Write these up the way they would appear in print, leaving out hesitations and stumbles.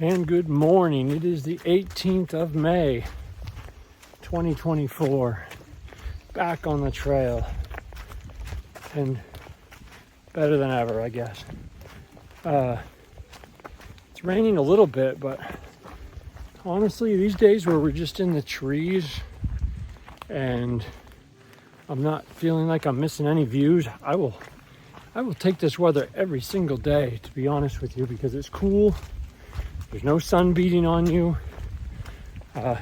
And good morning. It is the 18th of May, 2024. Back on the trail. And better than ever, I guess. It's raining a little bit, but honestly, these days where we're just in the trees and I'm not feeling like I'm missing any views, I will take this weather every single day, to be honest with you, because it's cool. There's no sun beating on you. A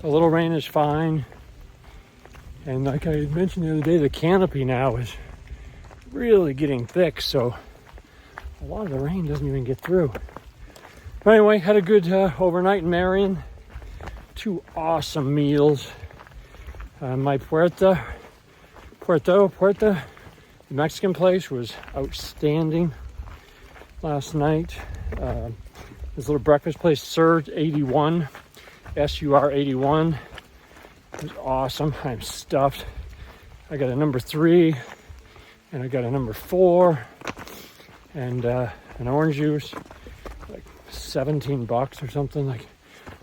little rain is fine. And like I mentioned the other day, the canopy now is really getting thick, so a lot of the rain doesn't even get through. But anyway, had a good overnight in Marion. 2 awesome meals. My Puerta, the Mexican place was outstanding last night. This little breakfast place served 81, SUR 81. It was awesome. I'm stuffed. I got a number 3 and I got a number 4 and an orange juice, like $17 or something, like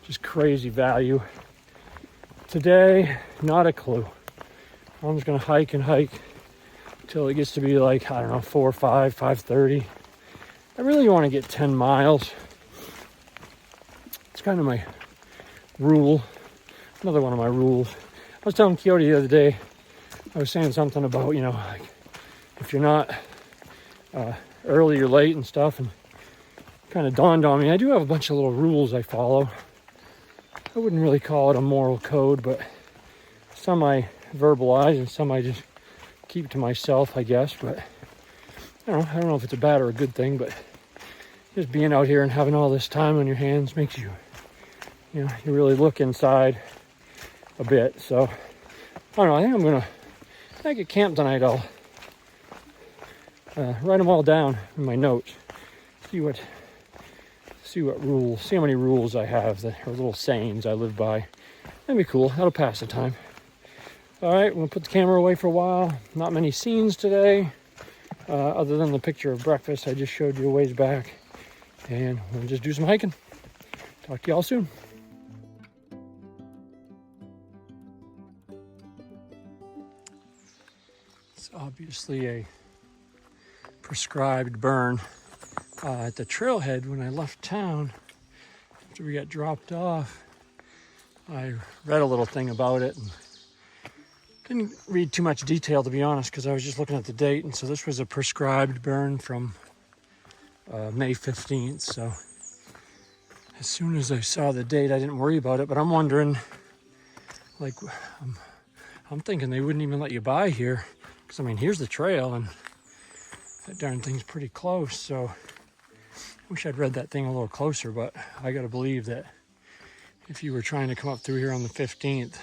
just crazy value. Today, not a clue. I'm just gonna hike till it gets to be like, I don't know, 4, 5, 5:30. I really want to get 10 miles. It's kind of my rule. Another one of my rules. I was telling Coyote the other day, I was saying something about, like if you're not early or late and stuff, and kind of dawned on me, I do have a bunch of little rules I follow. I wouldn't really call it a moral code, but some I verbalize and some I just keep to myself, I guess. But I don't know if it's a bad or a good thing, but just being out here and having all this time on your hands makes you, you really look inside a bit. So I don't know, I think when I get camped tonight, I'll write them all down in my notes. See how many rules I have, or little sayings I live by. That'd be cool. That'll pass the time. All right, we'll put the camera away for a while. Not many scenes today, other than the picture of breakfast I just showed you a ways back. And we'll just do some hiking. Talk to y'all soon. It's obviously a prescribed burn. At the trailhead when I left town, after we got dropped off, I read a little thing about it and didn't read too much detail, to be honest, because I was just looking at the date. And so this was a prescribed burn from May 15th. So as soon as I saw the date, I didn't worry about it. But I'm wondering, like, I'm thinking they wouldn't even let you by here, because I mean, here's the trail and that darn thing's pretty close. So I wish I'd read that thing a little closer, but I gotta believe that if you were trying to come up through here on the 15th,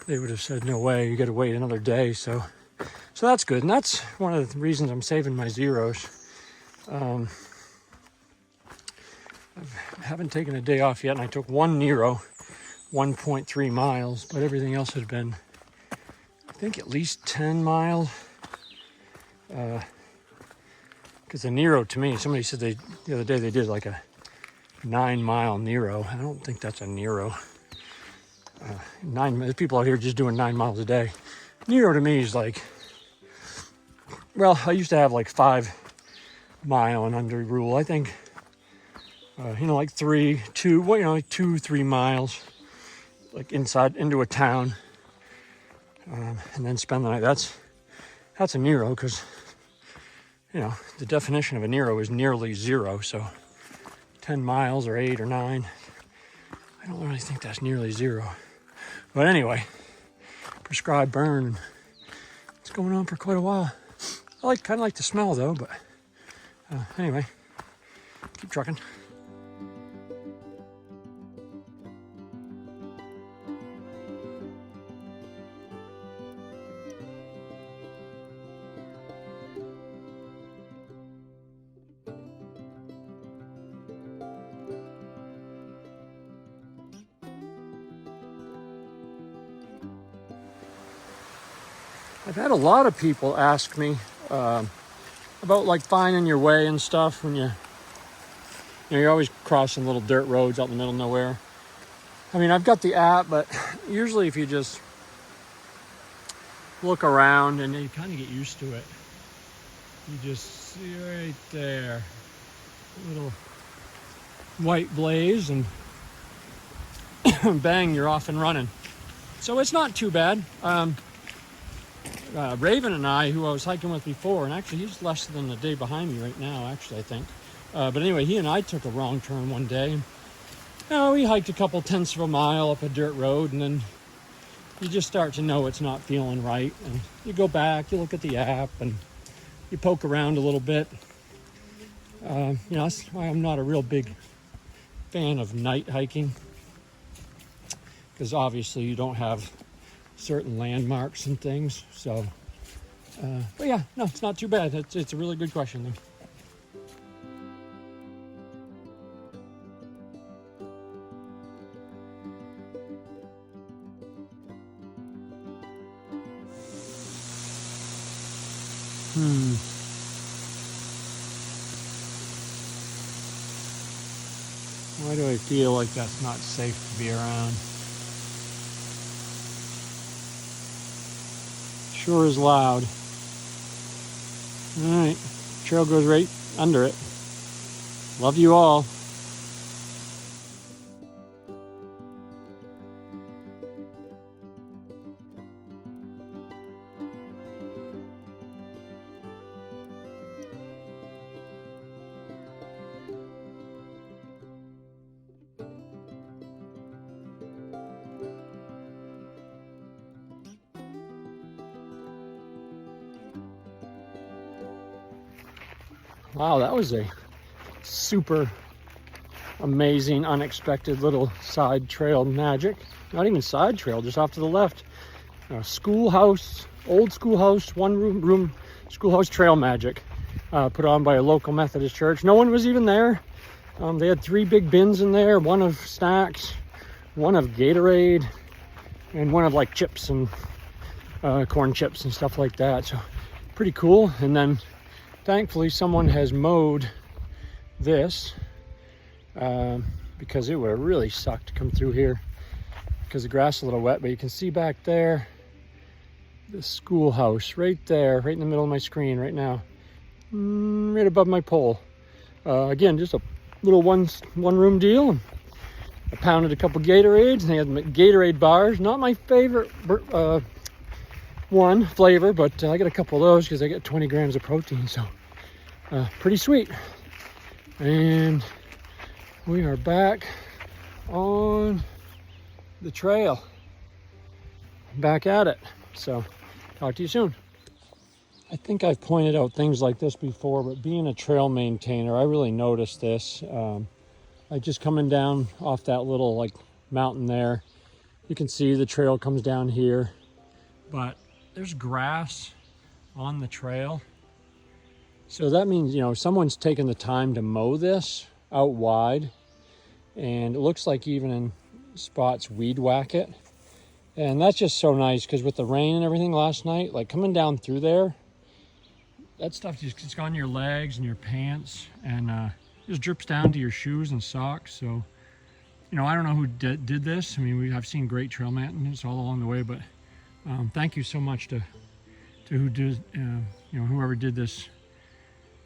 they would have said, no way, you gotta wait another day. So that's good. And that's one of the reasons I'm saving my zeros. I haven't taken a day off yet, and I took one Nero, 1.3 miles, but everything else has been, I think, at least 10 miles. Because the Nero, to me, somebody said the other day they did like a 9-mile Nero. I don't think that's a Nero. There's people out here just doing 9 miles a day. Nero to me is like, well, I used to have like 5 mile and under rule. I think, like 3 miles, like inside into a town, and then spend the night. That's a Nero, because the definition of a Nero is nearly 0. So 10 miles or 8 or 9, I don't really think that's nearly 0. But anyway, prescribed burn. It's going on for quite a while. I kind of like the smell though, but anyway, keep trucking. I've had a lot of people ask me about like finding your way and stuff when you You know, you're always crossing little dirt roads out in the middle of nowhere. I mean, I've got the app, but usually if you just look around and you kind of get used to it, you just see right there, a little white blaze, and bang, you're off and running. So it's not too bad. Raven and I, who I was hiking with before, and actually he's less than a day behind me right now, actually, I think. But anyway, he and I took a wrong turn one day. You know, we hiked a couple tenths of a mile up a dirt road, and then you just start to know it's not feeling right. And you go back, you look at the app, and you poke around a little bit. You know, that's why I'm not a real big fan of night hiking, because obviously you don't have certain landmarks and things. So, but yeah, no, it's not too bad. It's a really good question though. Why do I feel like that's not safe to be around? Sure is loud. All right, trail goes right under it. Love you all. Wow, that was a super amazing, unexpected little side trail magic. Not even side trail, just off to the left. Schoolhouse, old schoolhouse, one room schoolhouse trail magic, put on by a local Methodist church. No one was even there. They had 3 big bins in there, one of snacks, one of Gatorade, and one of like chips and corn chips and stuff like that. So pretty cool. And then thankfully someone has mowed this, because it would have really sucked to come through here because the grass is a little wet. But you can see back there the schoolhouse right there, right in the middle of my screen right now, right above my pole. Again, just a little one room deal. I pounded a couple Gatorades, and they had Gatorade bars. Not my favorite one flavor, but I got a couple of those because I get 20 grams of protein, so pretty sweet. And we are back on the trail, back at it. So talk to you soon. I think I've pointed out things like this before, but being a trail maintainer, I really noticed this. Like just coming down off that little like mountain there, you can see the trail comes down here, but there's grass on the trail. So that means, you know, someone's taken the time to mow this out wide, and it looks like even in spots weed whack it. And that's just so nice, because with the rain and everything last night, like coming down through there, that stuff just gets on your legs and your pants, and just drips down to your shoes and socks. So, you know, I don't know who did this. I mean, I've seen great trail maintenance all along the way, but thank you so much to who did, you know, whoever did this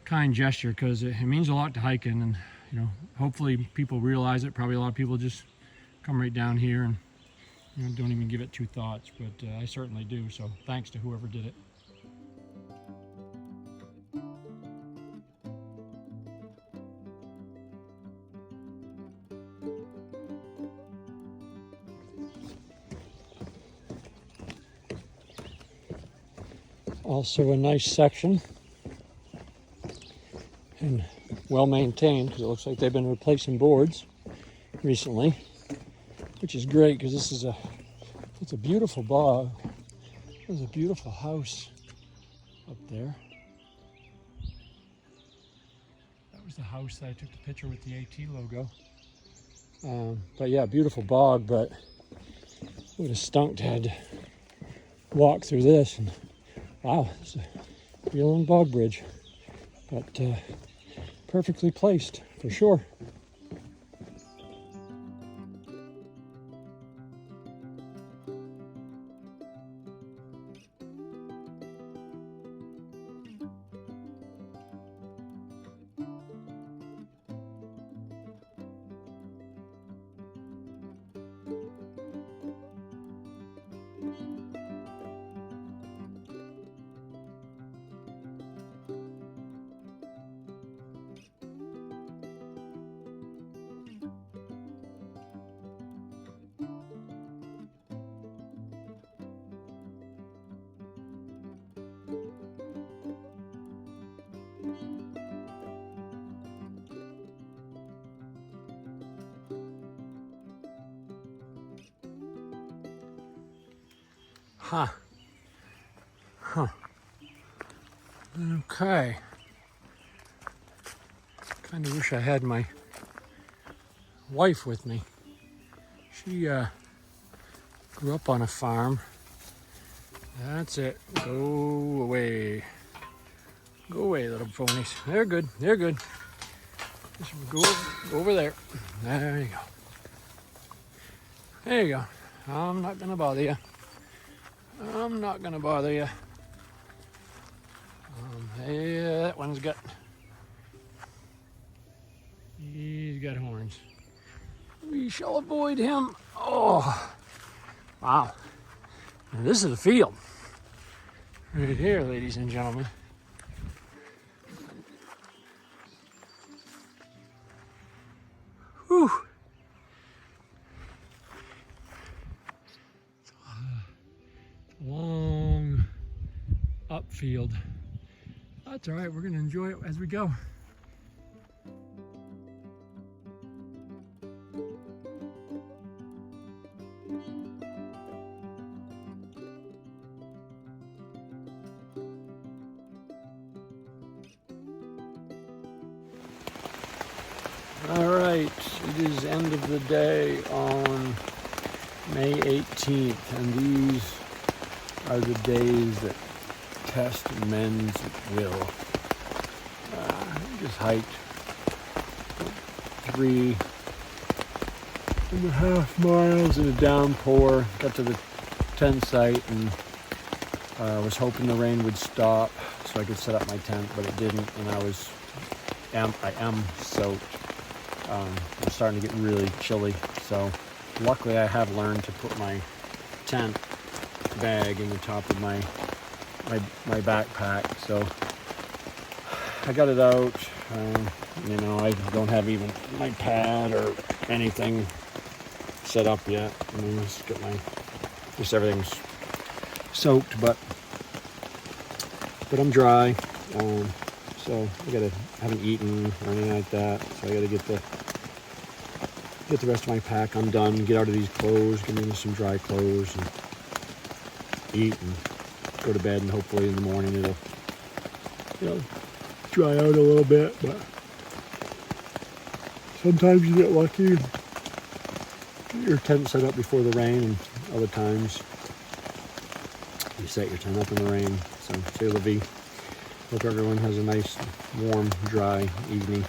kind gesture, because it means a lot to hiking. And you know, hopefully people realize it. Probably a lot of people just come right down here and, you know, don't even give it 2 thoughts, but I certainly do. So thanks to whoever did it. Also a nice section, and well maintained, because it looks like they've been replacing boards recently, which is great, because it's a beautiful bog. There's a beautiful house up there. That was the house that I took the picture with the AT logo. But yeah, beautiful bog, but it would have stunk to have to walk through this. And wow, it's a real bog bridge, but perfectly placed for sure. Huh. Okay. Kind of wish I had my wife with me. She grew up on a farm. That's it. Go away. Go away, little ponies. They're good. They're good. Just go over there. There you go. There you go. I'm not going to bother you. I'm not going to bother you. Yeah, that one's got... He's got horns. We shall avoid him. Oh, wow. And this is the field. Right here, ladies and gentlemen. Whew. Long upfield. That's all right. We're going to enjoy it as we go. All right, it is end of the day on May 18th, and these are the days that test men's will. Just hiked 3.5 miles in a downpour, got to the tent site and was hoping the rain would stop so I could set up my tent, but it didn't, and I am soaked. It's starting to get really chilly, so luckily I have learned to put my tent bag in the top of my backpack, so I got it out. I don't have even my pad or anything set up yet. Just everything's soaked, but I'm dry. So I haven't eaten or anything like that. So I gotta get the rest of my pack undone, get out of these clothes, get into some dry clothes, and eat and go to bed. And hopefully in the morning it'll, dry out a little bit. But sometimes you get lucky, get your tent set up before the rain, and other times you set your tent up in the rain. So c'est la vie. Hope everyone has a nice, warm, dry evening.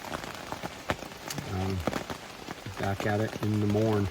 Back at it in the morning.